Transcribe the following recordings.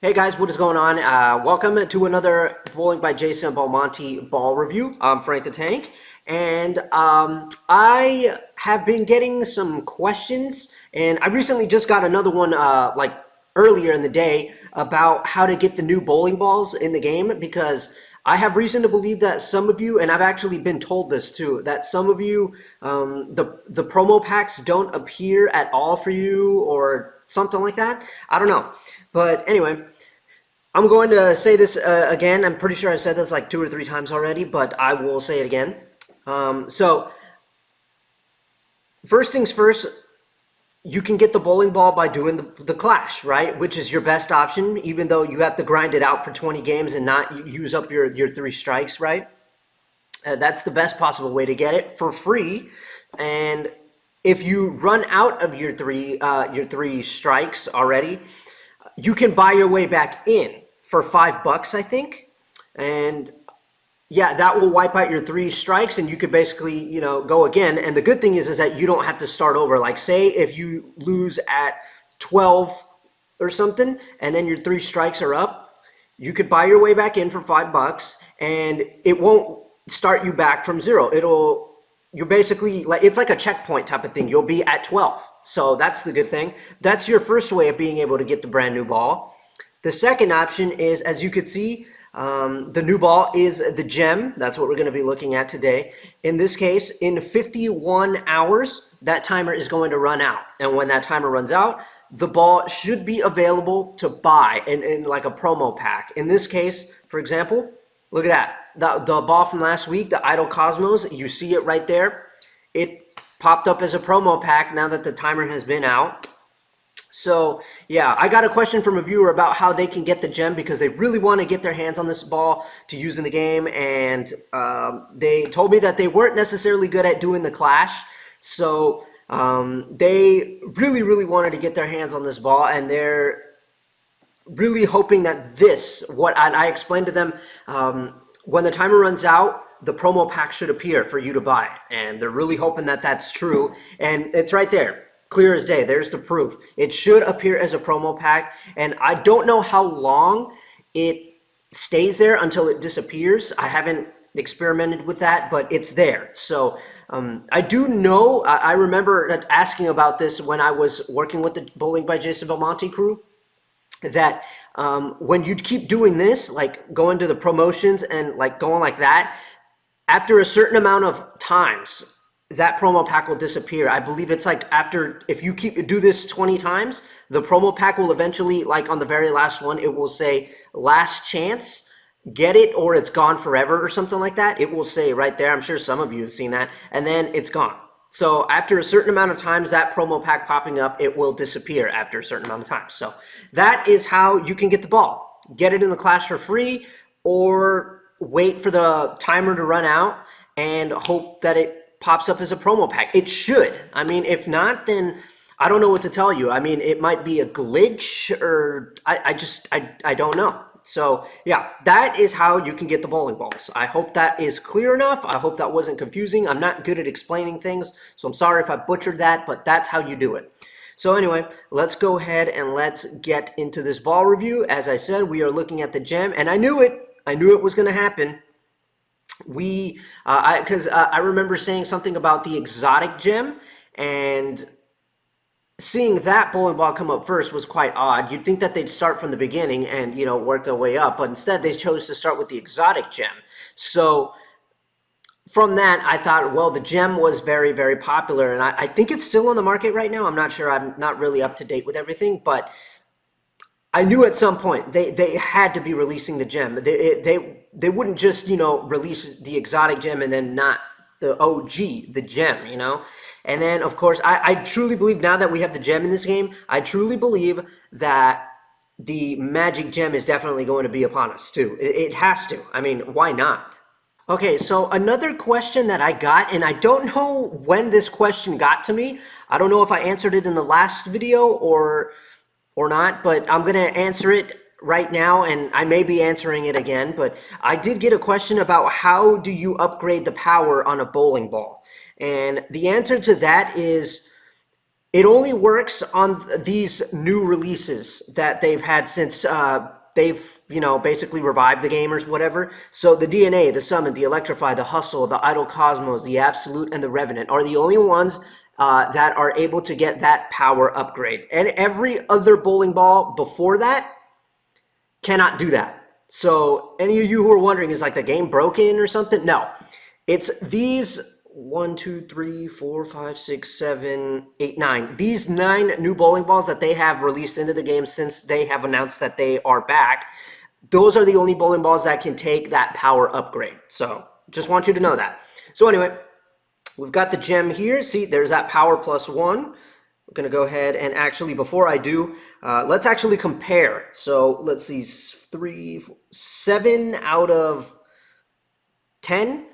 Hey guys, what is going on? Welcome to another Bowling by Jason Belmonte ball review. I'm Frank the Tank, and I have been getting some questions, and I recently just got another one like earlier in the day about how to get the new bowling balls in the game, because I have reason to believe that some of you, and I've actually been told this too, that some of you, the promo packs don't appear at all for you or something like that. I don't know. But anyway, I'm going to say this again. I'm pretty sure I've said this like 2 or 3 times already, but I will say it again. So first things first, you can get the bowling ball by doing the Clash, right? Which is your best option, even though you have to grind it out for 20 games and not use up your 3 strikes, right? That's the best possible way to get it for free. And if you run out of your three strikes already, you can buy your way back in for $5, I think. And yeah, that will wipe out your 3 strikes, and you could basically, go again. And the good thing is that you don't have to start over. Like, say if you lose at 12 or something, and then your 3 strikes are up, you could buy your way back in for $5, and it won't start you back from 0. You're basically like, it's like a checkpoint type of thing. You'll be at 12. So that's the good thing. That's your first way of being able to get the brand new ball. The second option is, as you could see, the new ball is the gem. That's what we're going to be looking at today. In this case, in 51 hours, that timer is going to run out. And when that timer runs out, the ball should be available to buy in like a promo pack. In this case, for example, look at that. The ball from last week, the Idol Cosmos, you see it right there. It popped up as a promo pack now that the timer has been out. So, yeah, I got a question from a viewer about how they can get the gem because they really want to get their hands on this ball to use in the game. And they told me that they weren't necessarily good at doing the Clash. So they really, really wanted to get their hands on this ball. And they're really hoping that what I explained to them, when the timer runs out, the promo pack should appear for you to buy it. And they're really hoping that that's true. And it's right there. Clear as day. There's the proof. It should appear as a promo pack. And I don't know how long it stays there until it disappears. I haven't experimented with that, but it's there. So I do know, I remember asking about this when I was working with the Bowling by Jason Belmonte crew, that when you keep doing this, like going to the promotions and like going like that, after a certain amount of times, that promo pack will disappear. I believe it's like if you do this 20 times, the promo pack will eventually, like on the very last one, it will say last chance, get it or it's gone forever or something like that. It will say right there. I'm sure some of you have seen that. And then it's gone. So after a certain amount of times, that promo pack popping up, it will disappear after a certain amount of time. So that is how you can get the ball. Get it in the Clash for free, or wait for the timer to run out and hope that it pops up as a promo pack. It should. I mean, if not, then I don't know what to tell you. I mean, it might be a glitch, or I don't know. So yeah, that is how you can get the bowling balls. I hope that is clear enough. I hope that wasn't confusing. I'm not good at explaining things, so I'm sorry if I butchered that, but that's how you do it. So anyway, let's go ahead and let's get into this ball review. As I said, we are looking at the gem, and I knew it was going to happen. I remember saying something about the exotic gem, and seeing that bowling ball come up first was quite odd. You'd think that they'd start from the beginning and, work their way up, but instead they chose to start with the exotic gem. So from that, I thought, well, the gem was very, very popular, and I think it's still on the market right now. I'm not sure. I'm not really up to date with everything, but I knew at some point they had to be releasing the gem. They wouldn't just, release the exotic gem and then not the OG, the gem, And then, of course, I truly believe, now that we have the gem in this game, I truly believe that the magic gem is definitely going to be upon us too. It has to. I mean, why not? Okay, so another question that I got, and I don't know when this question got to me. I don't know if I answered it in the last video or not, but I'm going to answer it right now, and I may be answering it again, but I did get a question about how do you upgrade the power on a bowling ball? And the answer to that is It only works on these new releases that they've had since they've, basically revived the game or whatever. So the DNA, the Summon, the Electrify, the Hustle, the Idle Cosmos, the Absolute, and the Revenant are the only ones that are able to get that power upgrade. And every other bowling ball before that cannot do that. So any of you who are wondering, is like the game broken or something? No. It's these 1, 2, 3, 4, 5, 6, 7, 8, 9. These 9 new bowling balls that they have released into the game since they have announced that they are back. Those are the only bowling balls that can take that power upgrade. So just want you to know that. So anyway, we've got the gem here. See, there's that power +1. We're going to go ahead and actually, before I do, let's actually compare. So let's see, 7 out of 10.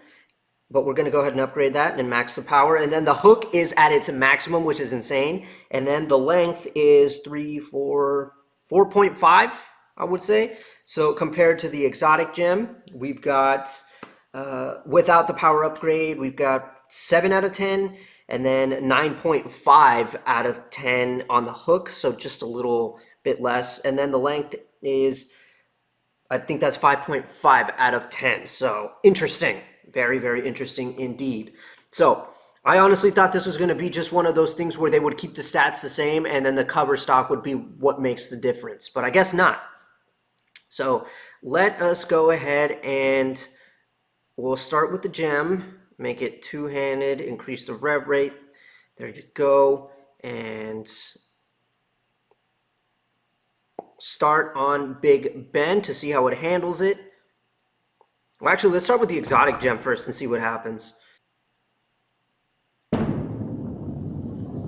But we're going to go ahead and upgrade that and max the power. And then the hook is at its maximum, which is insane. And then the length is 4.5, I would say. So compared to the exotic gem, we've got, without the power upgrade, we've got 7 out of 10. And then 9.5 out of 10 on the hook. So just a little bit less. And then the length is, I think that's 5.5 out of 10. So interesting. Very, very interesting indeed. So I honestly thought this was going to be just one of those things where they would keep the stats the same and then the cover stock would be what makes the difference. But I guess not. So let us go ahead and we'll start with the gem. Make it two-handed. Increase the rev rate. There you go. And start on Big Ben to see how it handles it. Well, actually, let's start with the exotic gem first and see what happens. All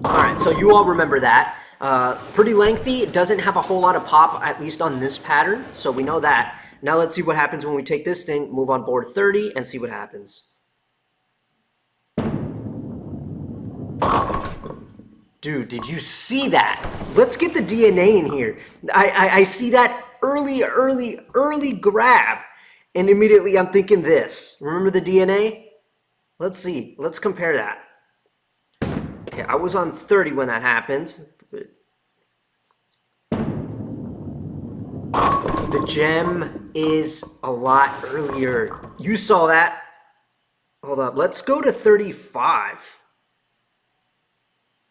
right, so you all remember that. Pretty lengthy. It doesn't have a whole lot of pop, at least on this pattern, so we know that. Now let's see what happens when we take this thing, move on board 30, and see what happens. Dude, did you see that? Let's get the DNA in here. I see that early grab. And immediately I'm thinking this. Remember the DNA? Let's see. Let's compare that. Okay, I was on 30 when that happened. The gem is a lot earlier. You saw that. Hold up. Let's go to 35.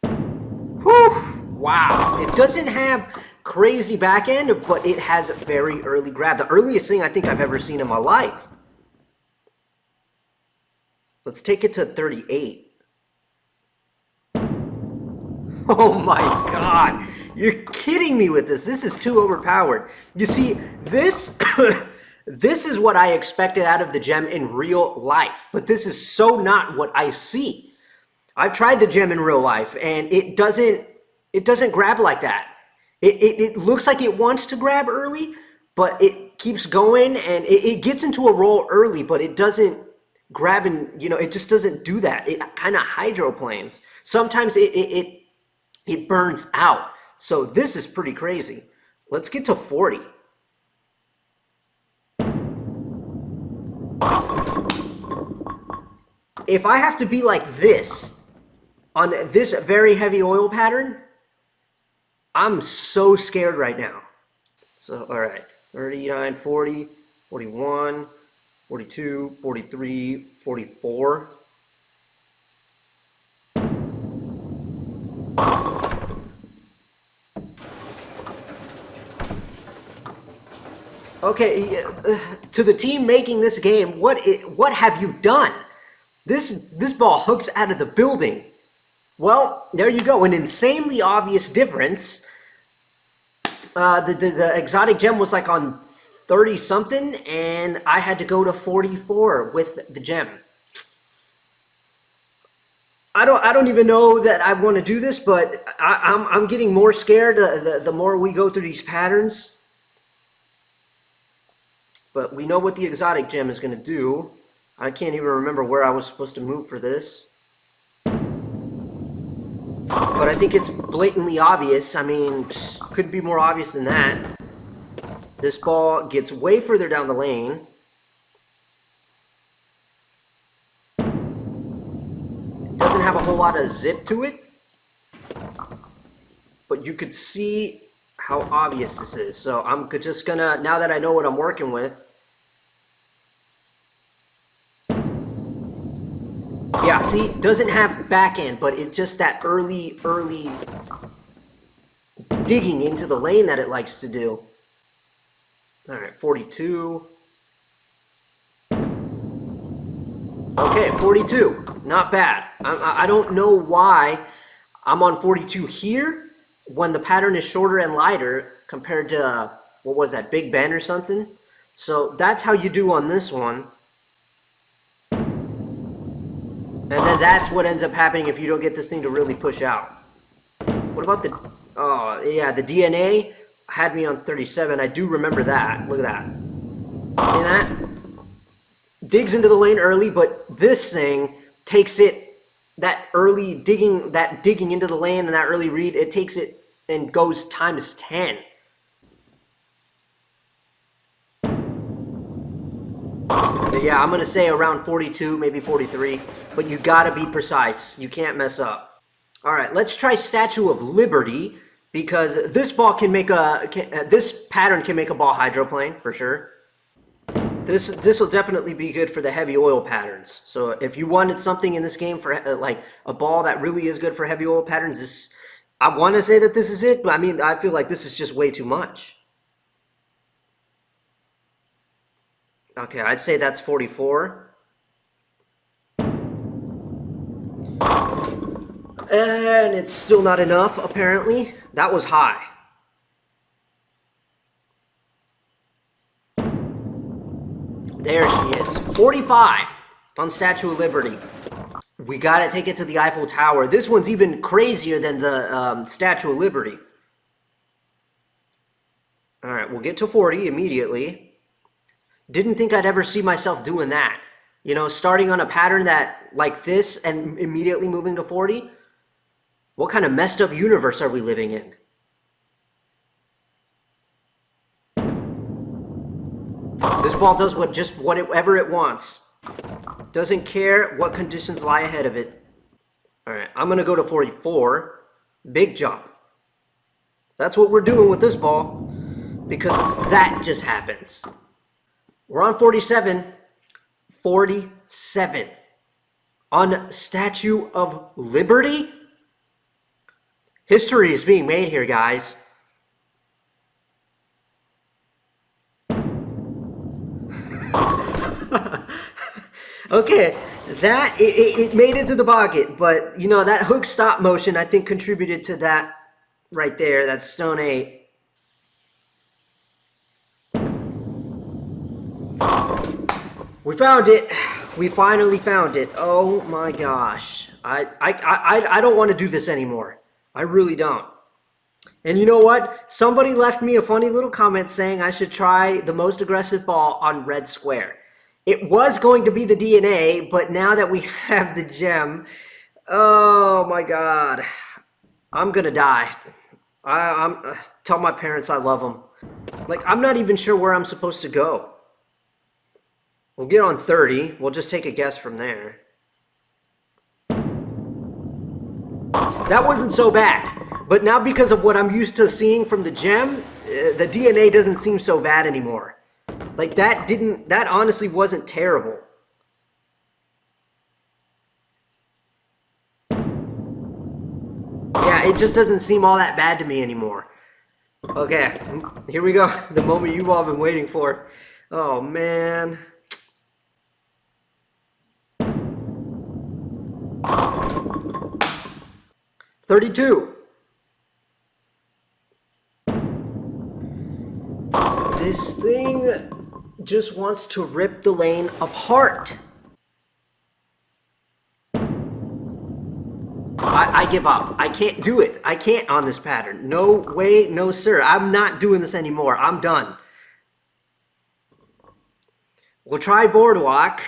Whew. Wow. It doesn't have crazy back end, but it has a very early grab. The earliest thing I think I've ever seen in my life. Let's take it to 38. Oh my God. You're kidding me with this. This is too overpowered. You see, this this is what I expected out of the gem in real life, but this is so not what I see. I've tried the gem in real life and it doesn't grab like that. It looks like it wants to grab early, but it keeps going and it gets into a roll early, but it doesn't grab and, it just doesn't do that. It kind of hydroplanes. Sometimes it burns out. So this is pretty crazy. Let's get to 40. If I have to be like this on this very heavy oil pattern, I'm so scared right now. So, all right, 39, 40, 41, 42, 43, 44. Okay, to the team making this game, what have you done? This ball hooks out of the building. Well, there you go. An insanely obvious difference. The exotic gem was like on 30 something, and I had to go to 44 with the gem. I don't even know that I want to do this, but I'm getting more scared the more we go through these patterns. But we know what the exotic gem is going to do. I can't even remember where I was supposed to move for this. But I think it's blatantly obvious. I mean, couldn't be more obvious than that. This ball gets way further down the lane. Doesn't have a whole lot of zip to it. But you could see how obvious this is. So I'm just gonna, now that I know what I'm working with. Yeah, see, doesn't have backhand, but it's just that early digging into the lane that it likes to do. All right, 42. Okay, 42. Not bad. I don't know why I'm on 42 here when the pattern is shorter and lighter compared to, what was that, Big Ben or something? So that's how you do on this one. And then that's what ends up happening if you don't get this thing to really push out. What about the, oh yeah, the DNA had me on 37. I do remember that. Look at that. See that? Digs into the lane early, but this thing takes it, that digging into the lane and that early read, it takes it and goes times 10. Yeah, I'm going to say around 42, maybe 43, but you got to be precise. You can't mess up. All right, let's try Statue of Liberty, because this ball can make this pattern can make a ball hydroplane for sure. This will definitely be good for the heavy oil patterns. So if you wanted something in this game for like a ball that really is good for heavy oil patterns, I want to say that this is it, but I mean, I feel like this is just way too much. Okay, I'd say that's 44. And it's still not enough, apparently. That was high. There she is. 45 on Statue of Liberty. We gotta take it to the Eiffel Tower. This one's even crazier than the Statue of Liberty. All right, we'll get to 40 immediately. Didn't think I'd ever see myself doing that. You know, starting on a pattern that like this and immediately moving to 40. What kind of messed up universe are we living in? This ball does whatever it wants. Doesn't care what conditions lie ahead of it. All right, I'm going to go to 44. Big jump. That's what we're doing with this ball, because that just happens. We're on 47. 47. On Statue of Liberty? History is being made here, guys. Okay, that it made it to the pocket, but you know that hook stop motion I think contributed to that right there. That's stone 8. We found it. We finally found it. Oh my gosh. I don't want to do this anymore. I really don't. And you know what? Somebody left me a funny little comment saying I should try the most aggressive ball on red square. It was going to be the DNA, but now that we have the gem, oh my God, I'm gonna die. I'm tell my parents I love them. Like, I'm not even sure where I'm supposed to go. We'll get on 30. We'll just take a guess from there. That wasn't so bad. But now because of what I'm used to seeing from the gem, the DNA doesn't seem so bad anymore. Like that honestly wasn't terrible. Yeah, it just doesn't seem all that bad to me anymore. Okay, here we go. The moment you've all been waiting for. Oh, man. $32. This thing just wants to rip the lane apart. I give up. I can't do it. I can't on this pattern. No way, no sir. I'm not doing this anymore. I'm done. We'll try Boardwalk.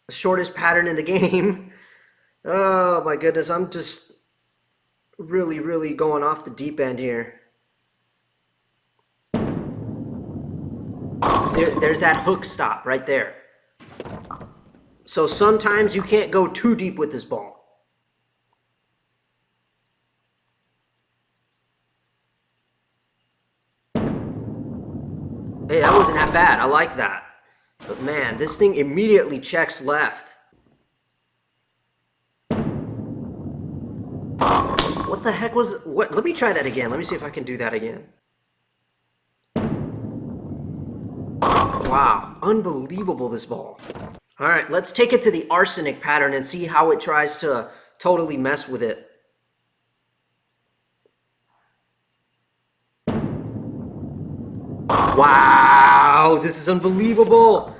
The shortest pattern in the game. Oh my goodness, I'm just really going off the deep end here. See, there's that hook stop right there. So sometimes you can't go too deep with this ball. Hey, that wasn't that bad. I like that. But man, this thing immediately checks left. What the heck was... What? Let me try that again. Let me see if I can do that again. Wow. Unbelievable, this ball. All right, let's take it to the arsenic pattern and see how it tries to totally mess with it. Wow, this is unbelievable.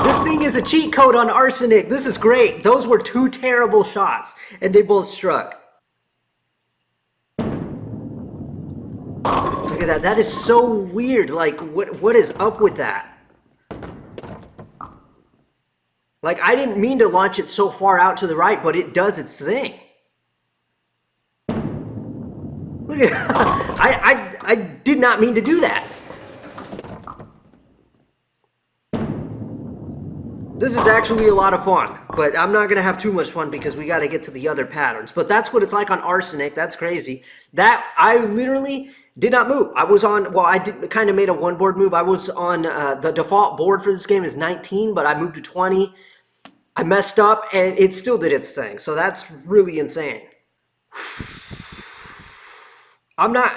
This thing is a cheat code on arsenic. This is great. Those were two terrible shots, and they both struck. Look at that. That is so weird. Like, what is up with that? Like, I didn't mean to launch it so far out to the right, but it does its thing. Look at I did not mean to do that. This is actually a lot of fun, but I'm not going to have too much fun because we got to get to the other patterns. But that's what it's like on arsenic. That's crazy. That I literally did not move. I was on, well, I did kind of made a one board move. I was on, the default board for this game is 19, but I moved to 20. I messed up and it still did its thing. So that's really insane. I'm not,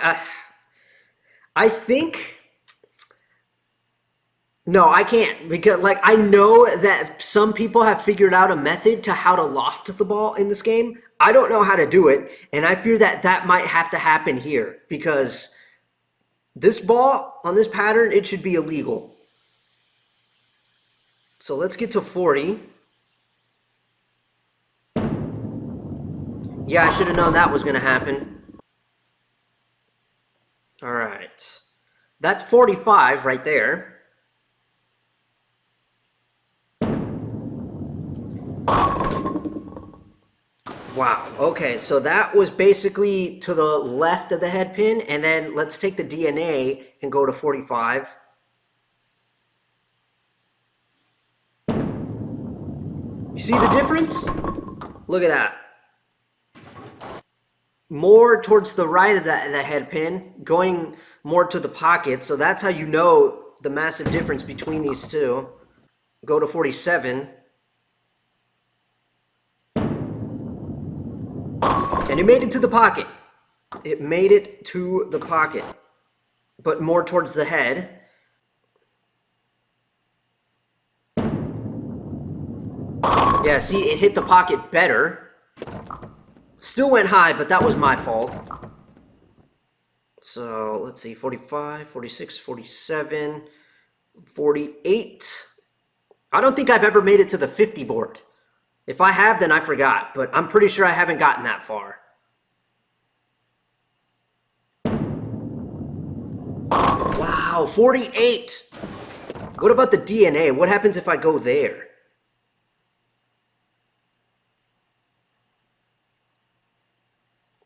I think... No, I can't, because like I know that some people have figured out a method to how to loft the ball in this game. I don't know how to do it, and I fear that that might have to happen here because this ball on this pattern, it should be illegal. So let's get to 40. Yeah, I should have known that was going to happen. All right. That's 45 right there. Wow, okay, so that was basically to the left of the head pin, and then let's take the DNA and go to 45. You see the difference? Look at that. More towards the right of the head pin, going more to the pocket, so that's how you know the massive difference between these two. Go to 47. And it made it to the pocket. It made it to the pocket, but more towards the head. Yeah, see, it hit the pocket better. Still went high, but that was my fault. So, let's see, 45, 46, 47, 48. I don't think I've ever made it to the 50 board. If I have, then I forgot, but I'm pretty sure I haven't gotten that far. Wow, 48. What about the DNA? What happens if I go there?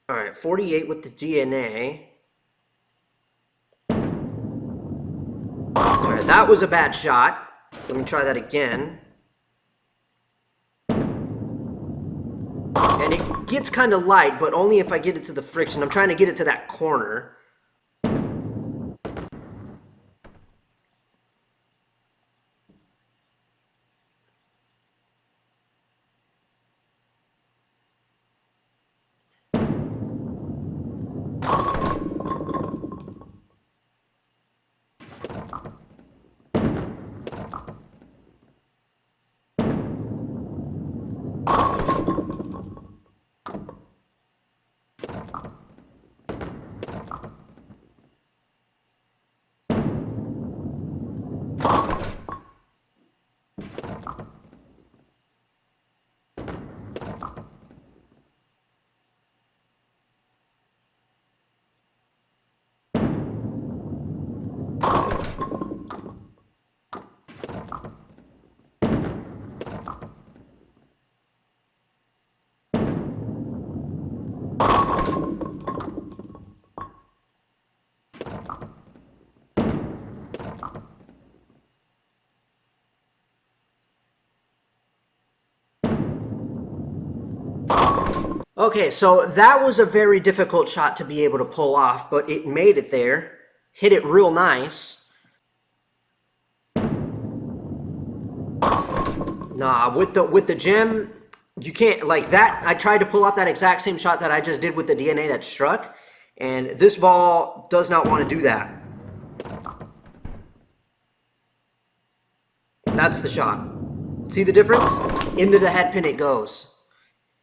All right, 48 with the DNA. All right, that was a bad shot. Let me try that again. And it gets kind of light, but only if I get it to the friction. I'm trying to get it to that corner. Okay, so that was a very difficult shot to be able to pull off, but it made it there. Hit it real nice. Nah, with the gem, you can't like that. I tried to pull off that exact same shot that I just did with the DNA that struck, and this ball does not want to do that. That's the shot. See the difference? Into the head pin it goes.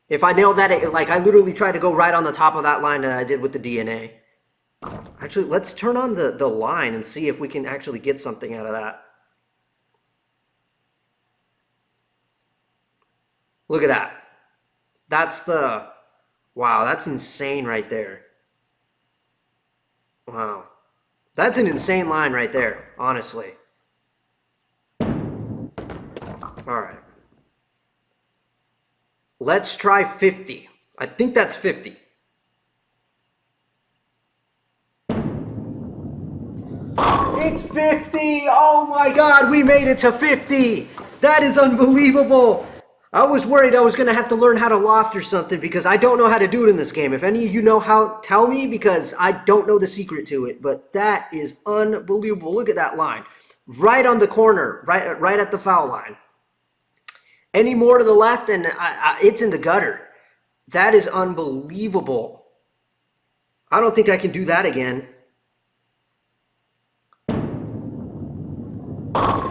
If I nailed that, like I literally tried to go right on the top of that line that I did with the DNA. Actually, let's turn on the line and see if we can actually get something out of that. Look at that. That's the... Wow, that's insane right there. Wow. That's an insane line right there, honestly. All right. Let's try 50. I think that's 50. It's 50! Oh my god, we made it to 50! That is unbelievable! I was worried I was going to have to learn how to loft or something because I don't know how to do it in this game. If any of you know how, tell me because I don't know the secret to it. But that is unbelievable. Look at that line. Right on the corner, right at the foul line. Any more to the left and it's in the gutter. That is unbelievable. I don't think I can do that again.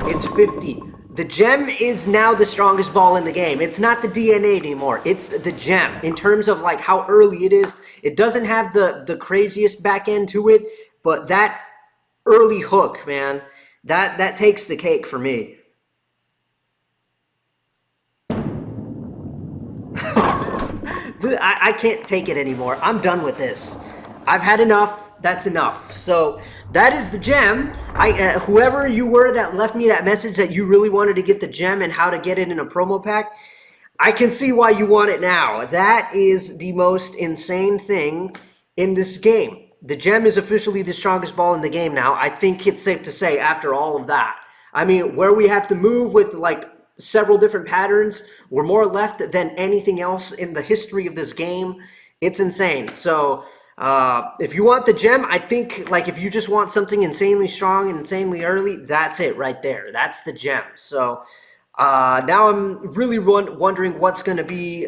It's 50. The gem is now the strongest ball in the game. It's not the DNA anymore. It's the gem. In terms of like how early it is, it doesn't have the craziest back end to it, but that early hook, man, that takes the cake for me. I can't take it anymore. I'm done with this. I've had enough. That's enough. So that is the gem. Whoever you were that left me that message that you really wanted to get the gem and how to get it in a promo pack, I can see why you want it now. That is the most insane thing in this game. The gem is officially the strongest ball in the game now. I think it's safe to say after all of that. I mean, where we have to move with like several different patterns, we're more left than anything else in the history of this game. It's insane. So if you want the gem, I think like if you just want something insanely strong and insanely early, that's it right there. That's the gem. So now I'm really wondering what's going to be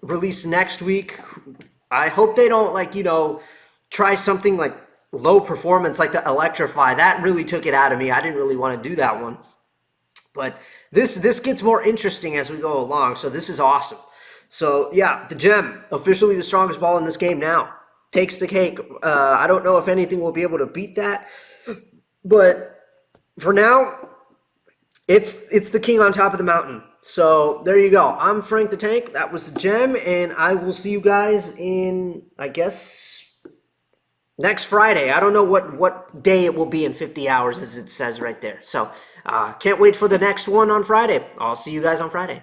released next week. I hope they don't like, you know, try something like low performance like the Electrify. That really took it out of me. I didn't really want to do that one. But this gets more interesting as we go along. So this is awesome. So yeah, the gem, officially the strongest ball in this game now. Takes the cake. I don't know if anything will be able to beat that. But for now, it's the king on top of the mountain. So there you go. I'm Frank the Tank. That was the gem. And I will see you guys in, I guess, next Friday. I don't know what day it will be in 50 hours as it says right there. So can't wait for the next one on Friday. I'll see you guys on Friday.